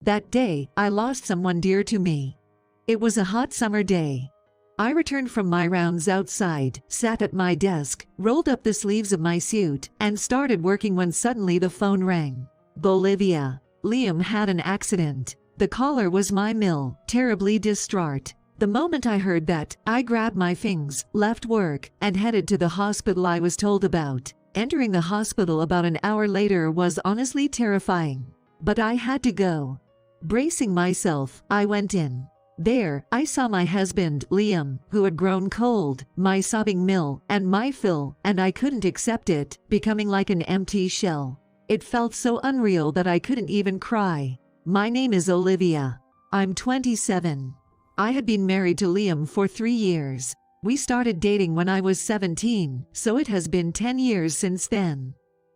That day, I lost someone dear to me. It was a hot summer day. I returned from my rounds outside, sat at my desk, rolled up the sleeves of my suit, and started working when suddenly the phone rang. Bolivia. Liam had an accident. The caller was my mill, terribly distraught. The moment I heard that, I grabbed my things, left work, and headed to the hospital I was told about. Entering the hospital about an hour later was honestly terrifying. But I had to go. Bracing myself, I went in. There, I saw my husband, Liam, who had grown cold, my sobbing mill, and my Phil, and I couldn't accept it, becoming like an empty shell. It felt so unreal that I couldn't even cry. My name is Olivia. I'm 27. I had been married to Liam for 3 years. We started dating when I was 17, so it has been 10 years since then.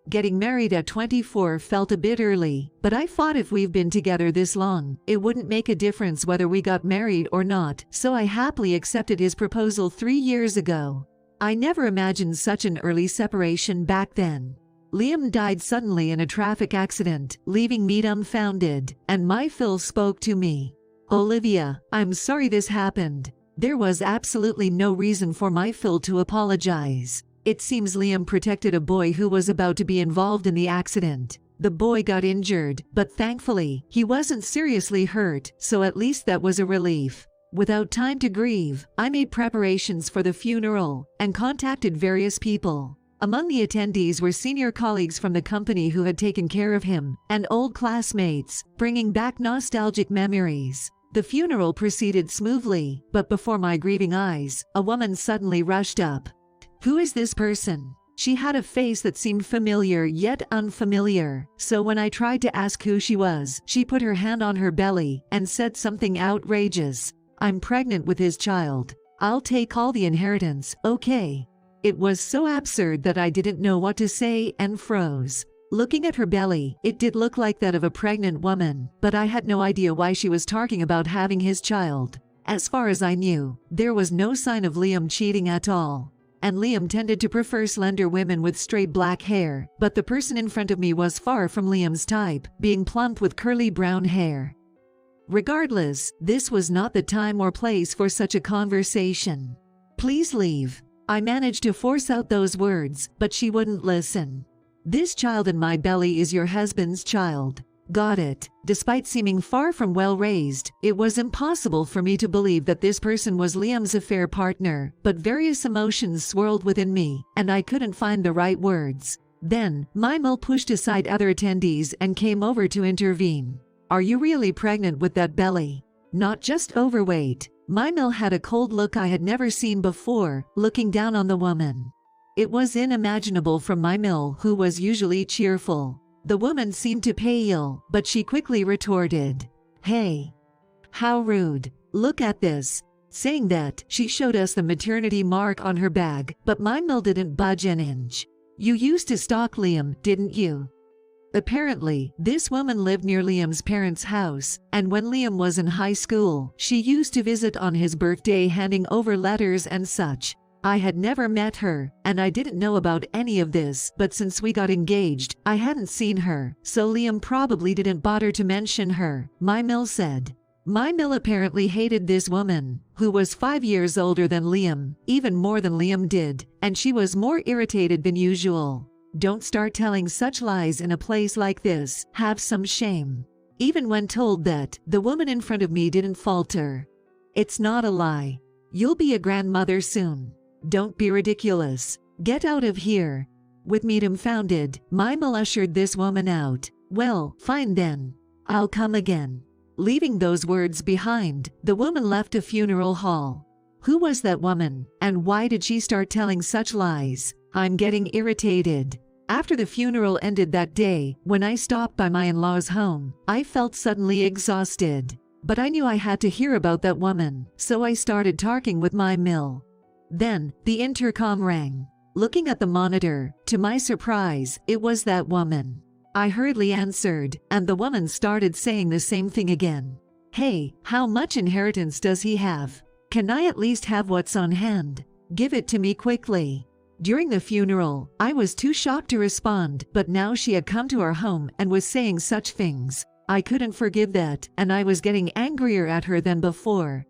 Getting married at 24 felt a bit early, but I thought if we've been together this long, it wouldn't make a difference whether we got married or not, so I happily accepted his proposal 3 years ago. I never imagined such an early separation back then. Liam died suddenly in a traffic accident, leaving me dumbfounded, and my Phil spoke to me. Olivia, I'm sorry this happened. There was absolutely no reason for my Phil to apologize. It seems Liam protected a boy who was about to be involved in the accident. The boy got injured, but thankfully, he wasn't seriously hurt, so at least that was a relief. Without time to grieve, I made preparations for the funeral and contacted various people. Among the attendees were senior colleagues from the company who had taken care of him, and old classmates, bringing back nostalgic memories. The funeral proceeded smoothly, but before my grieving eyes, a woman suddenly rushed up. Who is this person? She had a face that seemed familiar yet unfamiliar, so when I tried to ask who she was, she put her hand on her belly and said something outrageous. I'm pregnant with his child. I'll take all the inheritance, okay? It was so absurd that I didn't know what to say and froze. Looking at her belly, it did look like that of a pregnant woman, but I had no idea why she was talking about having his child. As far as I knew, there was no sign of Liam cheating at all. And Liam tended to prefer slender women with straight black hair, but the person in front of me was far from Liam's type, being plump with curly brown hair. Regardless, this was not the time or place for such a conversation. Please leave. I managed to force out those words, but she wouldn't listen. This child in my belly is your husband's child. Got it. Despite seeming far from well-raised, it was impossible for me to believe that this person was Liam's affair partner, but various emotions swirled within me, and I couldn't find the right words. Then, Mimel pushed aside other attendees and came over to intervene. Are you really pregnant with that belly? Not just overweight. Mimel had a cold look I had never seen before, looking down on the woman. It was unimaginable from Mimel, who was usually cheerful. The woman seemed to pale, but she quickly retorted, "Hey, how rude. Look at this." Saying that, she showed us the maternity mark on her bag, but Mimel didn't budge an inch. You used to stalk Liam, didn't you? Apparently, this woman lived near Liam's parents' house, and when Liam was in high school, she used to visit on his birthday handing over letters and such. I had never met her, and I didn't know about any of this, but since we got engaged, I hadn't seen her, so Liam probably didn't bother to mention her, Mimel said. Mimel apparently hated this woman, who was 5 years older than Liam, even more than Liam did, and she was more irritated than usual. Don't start telling such lies in a place like this, have some shame. Even when told that, the woman in front of me didn't falter. It's not a lie. You'll be a grandmother soon. Don't be ridiculous. Get out of here. With me dumbfounded, Mimel ushered this woman out. Well, fine then. I'll come again. Leaving those words behind, the woman left a funeral hall. Who was that woman, and why did she start telling such lies? I'm getting irritated. After the funeral ended that day, when I stopped by my in-laws' home, I felt suddenly exhausted. But I knew I had to hear about that woman, so I started talking with Mimel. Then, the intercom rang. Looking at the monitor, to my surprise, it was that woman. I hurriedly answered, and the woman started saying the same thing again. Hey, how much inheritance does he have? Can I at least have what's on hand? Give it to me quickly. During the funeral, I was too shocked to respond, but now she had come to our home and was saying such things. I couldn't forgive that, and I was getting angrier at her than before.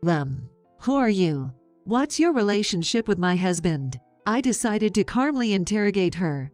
Who are you? What's your relationship with my husband? I decided to calmly interrogate her.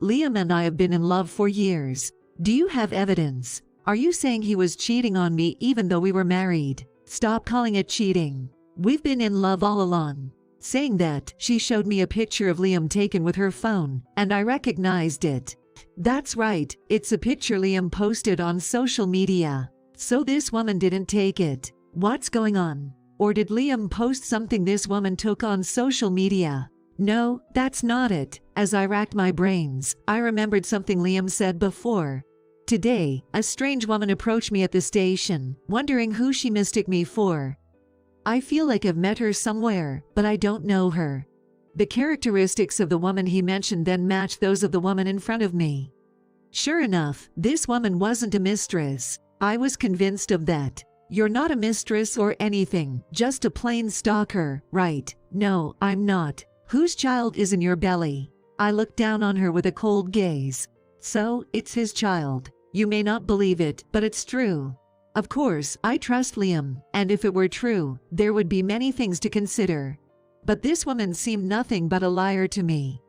Liam and I have been in love for years. Do you have evidence? Are you saying he was cheating on me even though we were married? Stop calling it cheating. We've been in love all along. Saying that, she showed me a picture of Liam taken with her phone, and I recognized it. That's right, it's a picture Liam posted on social media. So this woman didn't take it. What's going on? Or did Liam post something this woman took on social media? No, that's not it. As I racked my brains, I remembered something Liam said before. Today, a strange woman approached me at the station, wondering who she mistook me for. I feel like I've met her somewhere, but I don't know her. The characteristics of the woman he mentioned then matched those of the woman in front of me. Sure enough, this woman wasn't a mistress. I was convinced of that. You're not a mistress or anything, just a plain stalker, right? No, I'm not. Whose child is in your belly? I looked down on her with a cold gaze. So, it's his child. You may not believe it, but it's true. Of course, I trust Liam, and if it were true, there would be many things to consider. But this woman seemed nothing but a liar to me.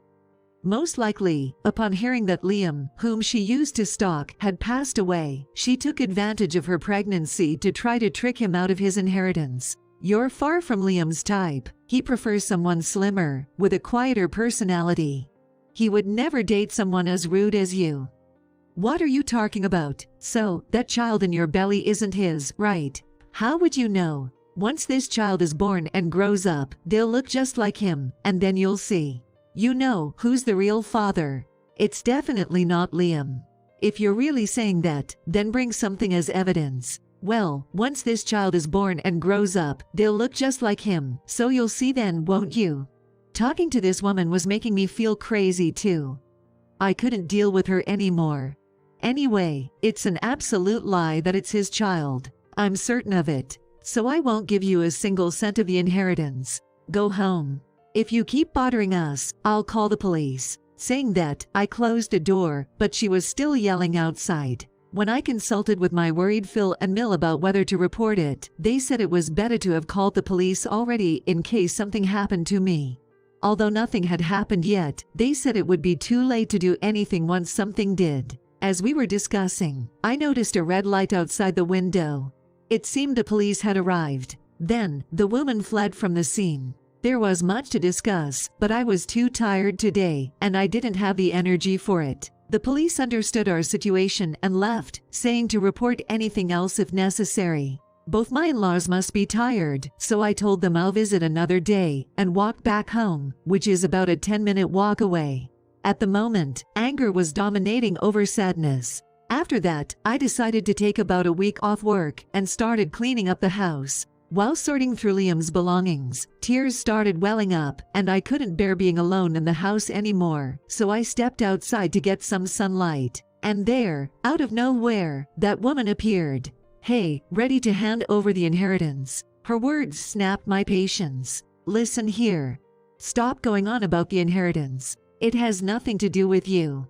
Most likely, upon hearing that Liam, whom she used to stalk, had passed away, she took advantage of her pregnancy to try to trick him out of his inheritance. You're far from Liam's type. He prefers someone slimmer, with a quieter personality. He would never date someone as rude as you. What are you talking about? So, that child in your belly isn't his, right? How would you know? Once this child is born and grows up, they'll look just like him, and then you'll see. You know who's the real father. It's definitely not Liam. If you're really saying that, then bring something as evidence. Well, once this child is born and grows up, they'll look just like him, so you'll see then, won't you? Talking to this woman was making me feel crazy too. I couldn't deal with her anymore. Anyway, it's an absolute lie that it's his child. I'm certain of it. So I won't give you a single cent of the inheritance. Go home. If you keep bothering us, I'll call the police. Saying that, I closed the door, but she was still yelling outside. When I consulted with my worried Phil and Mill about whether to report it, they said it was better to have called the police already in case something happened to me. Although nothing had happened yet, they said it would be too late to do anything once something did. As we were discussing, I noticed a red light outside the window. It seemed the police had arrived. Then, the woman fled from the scene. There was much to discuss, but I was too tired today, and I didn't have the energy for it. The police understood our situation and left, saying to report anything else if necessary. Both my in-laws must be tired, so I told them I'll visit another day and walked back home, which is about a 10-minute walk away. At the moment, anger was dominating over sadness. After that, I decided to take about a week off work and started cleaning up the house. While sorting through Liam's belongings, tears started welling up, and I couldn't bear being alone in the house anymore, so I stepped outside to get some sunlight. And there, out of nowhere, that woman appeared. Hey, ready to hand over the inheritance. Her words snapped my patience. Listen here. Stop going on about the inheritance. It has nothing to do with you.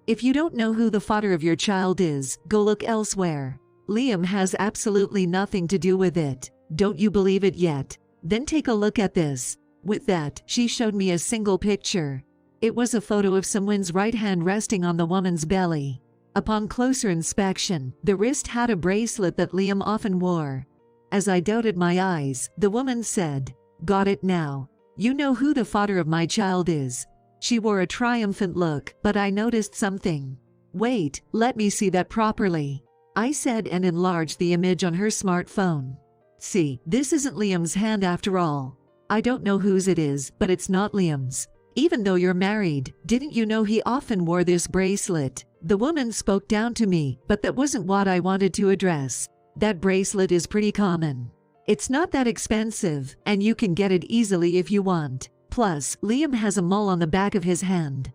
If you don't know who the father of your child is, go look elsewhere. Liam has absolutely nothing to do with it. Don't you believe it yet? Then take a look at this. With that, she showed me a single picture. It was a photo of someone's right hand resting on the woman's belly. Upon closer inspection, the wrist had a bracelet that Liam often wore. As I doubted my eyes, the woman said, "Got it now. You know who the father of my child is." She wore a triumphant look, but I noticed something. "Wait, let me see that properly," I said and enlarged the image on her smartphone. "See, this isn't Liam's hand after all. I don't know whose it is, but it's not Liam's. Even though you're married, didn't you know he often wore this bracelet?" The woman spoke down to me, but that wasn't what I wanted to address. That bracelet is pretty common. It's not that expensive, and you can get it easily if you want. Plus, Liam has a mole on the back of his hand.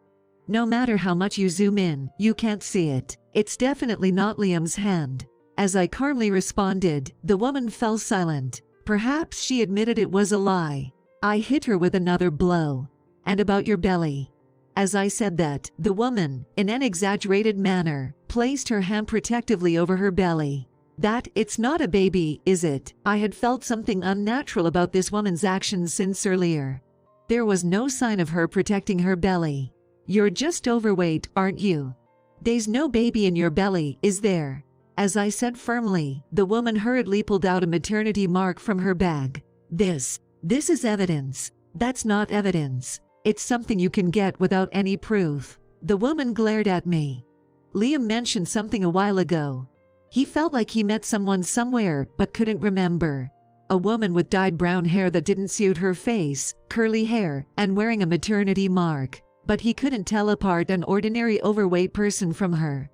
No matter how much you zoom in, you can't see it. It's definitely not Liam's hand. As I calmly responded, the woman fell silent. Perhaps she admitted it was a lie. I hit her with another blow. "And about your belly?" As I said that, the woman, in an exaggerated manner, placed her hand protectively over her belly. That, it's not a baby, is it? I had felt something unnatural about this woman's actions since earlier. There was no sign of her protecting her belly. You're just overweight, aren't you? There's no baby in your belly, is there? As I said firmly, the woman hurriedly pulled out a maternity mark from her bag. This is evidence. That's not evidence. It's something you can get without any proof. The woman glared at me. Liam mentioned something a while ago. He felt like he met someone somewhere but couldn't remember. A woman with dyed brown hair that didn't suit her face, curly hair, and wearing a maternity mark. But he couldn't tell apart an ordinary overweight person from her.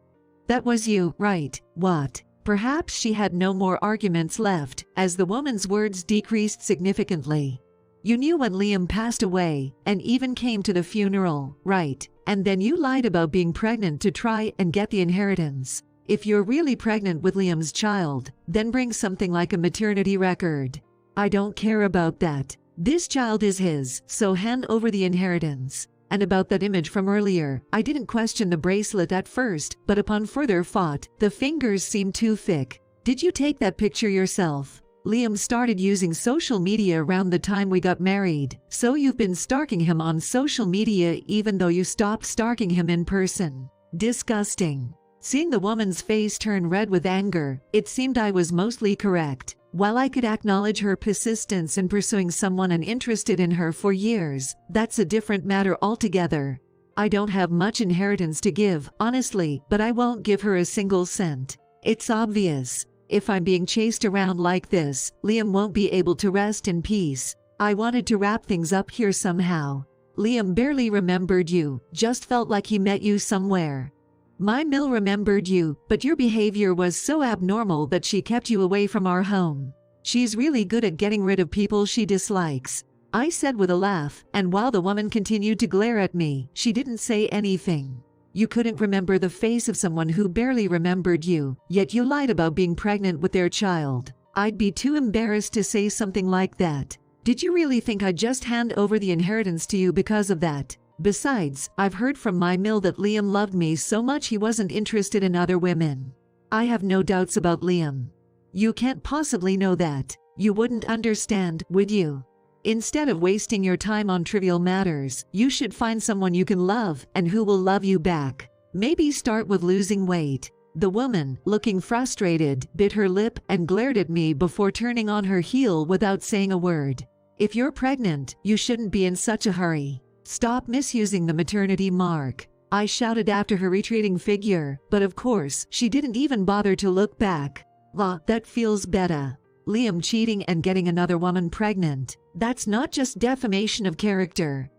That was you, right? What? Perhaps she had no more arguments left, as the woman's words decreased significantly. You knew when Liam passed away, and even came to the funeral, right? And then you lied about being pregnant to try and get the inheritance. If you're really pregnant with Liam's child, then bring something like a maternity record. I don't care about that. This child is his, so hand over the inheritance. And about that image from earlier, I didn't question the bracelet at first, but upon further thought, the fingers seemed too thick. Did you take that picture yourself? Liam started using social media around the time we got married, so you've been stalking him on social media even though you stopped stalking him in person. Disgusting. Seeing the woman's face turn red with anger, it seemed I was mostly correct. While I could acknowledge her persistence in pursuing someone uninterested in her for years, that's a different matter altogether. I don't have much inheritance to give, honestly, but I won't give her a single cent. It's obvious. If I'm being chased around like this, Liam won't be able to rest in peace. I wanted to wrap things up here somehow. Liam barely remembered you, just felt like he met you somewhere. My Mill remembered you, but your behavior was so abnormal that she kept you away from our home. She's really good at getting rid of people she dislikes. I said with a laugh, and while the woman continued to glare at me, she didn't say anything. You couldn't remember the face of someone who barely remembered you, yet you lied about being pregnant with their child. I'd be too embarrassed to say something like that. Did you really think I'd just hand over the inheritance to you because of that? Besides, I've heard from my Mill that Liam loved me so much he wasn't interested in other women. I have no doubts about Liam. You can't possibly know that. You wouldn't understand, would you? Instead of wasting your time on trivial matters, you should find someone you can love and who will love you back. Maybe start with losing weight. The woman, looking frustrated, bit her lip and glared at me before turning on her heel without saying a word. If you're pregnant, you shouldn't be in such a hurry. Stop misusing the maternity mark. I shouted after her retreating figure, but of course, she didn't even bother to look back. That feels better. Liam cheating and getting another woman pregnant. That's not just defamation of character.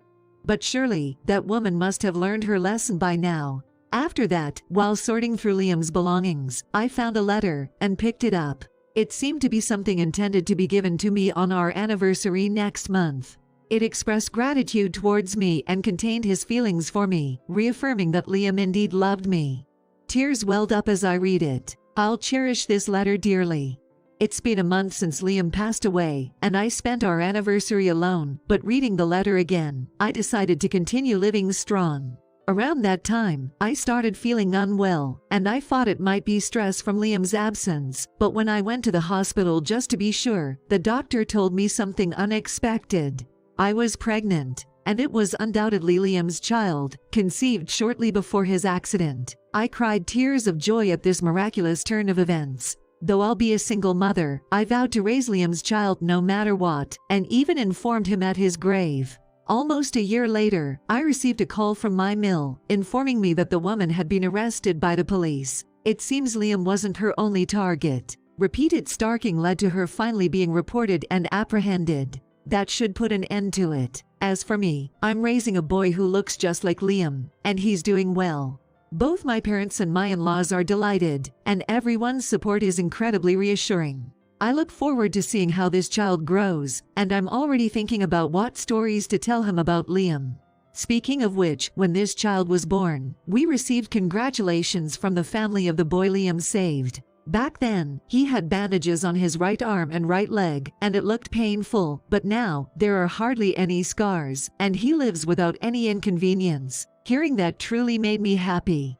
But surely, that woman must have learned her lesson by now. After that, while sorting through Liam's belongings, I found a letter and picked it up. It seemed to be something intended to be given to me on our anniversary next month. It expressed gratitude towards me and contained his feelings for me, reaffirming that Liam indeed loved me. Tears welled up as I read it. I'll cherish this letter dearly. It's been a month since Liam passed away, and I spent our anniversary alone, but reading the letter again, I decided to continue living strong. Around that time, I started feeling unwell, and I thought it might be stress from Liam's absence, but when I went to the hospital just to be sure, the doctor told me something unexpected. I was pregnant, and it was undoubtedly Liam's child, conceived shortly before his accident. I cried tears of joy at this miraculous turn of events. Though I'll be a single mother, I vowed to raise Liam's child no matter what, and even informed him at his grave. Almost a year later, I received a call from my Mill, informing me that the woman had been arrested by the police. It seems Liam wasn't her only target. Repeated stalking led to her finally being reported and apprehended. That should put an end to it. As for me, I'm raising a boy who looks just like Liam, and he's doing well. Both my parents and my in-laws are delighted, and everyone's support is incredibly reassuring. I look forward to seeing how this child grows, and I'm already thinking about what stories to tell him about Liam. Speaking of which, when this child was born, we received congratulations from the family of the boy Liam saved. Back then, he had bandages on his right arm and right leg, and it looked painful, but now, there are hardly any scars, and he lives without any inconvenience. Hearing that truly made me happy.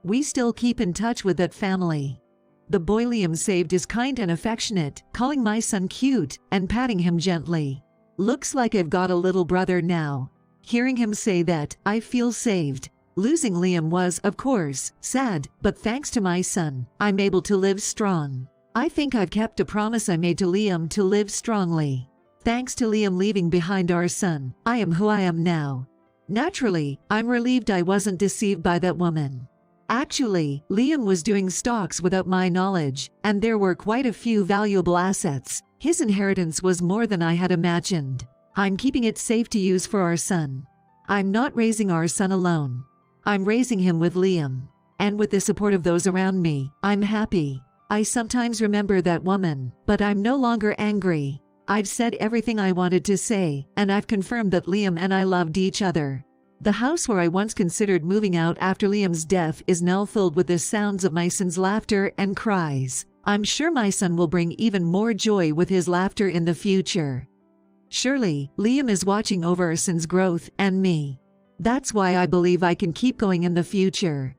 We still keep in touch with that family. The boy Liam saved is kind and affectionate, calling my son cute and patting him gently. Looks like I've got a little brother now. Hearing him say that, I feel saved. Losing Liam was, of course, sad, but thanks to my son, I'm able to live strong. I think I've kept a promise I made to Liam to live strongly. Thanks to Liam leaving behind our son, I am who I am now. Naturally, I'm relieved I wasn't deceived by that woman. Actually, Liam was doing stocks without my knowledge, and there were quite a few valuable assets. His inheritance was more than I had imagined. I'm keeping it safe to use for our son. I'm not raising our son alone. I'm raising him with Liam. And with the support of those around me, I'm happy. I sometimes remember that woman, but I'm no longer angry. I've said everything I wanted to say, and I've confirmed that Liam and I loved each other. The house where I once considered moving out after Liam's death is now filled with the sounds of my son's laughter and cries. I'm sure my son will bring even more joy with his laughter in the future. Surely, Liam is watching over our son's growth and me. That's why I believe I can keep going in the future.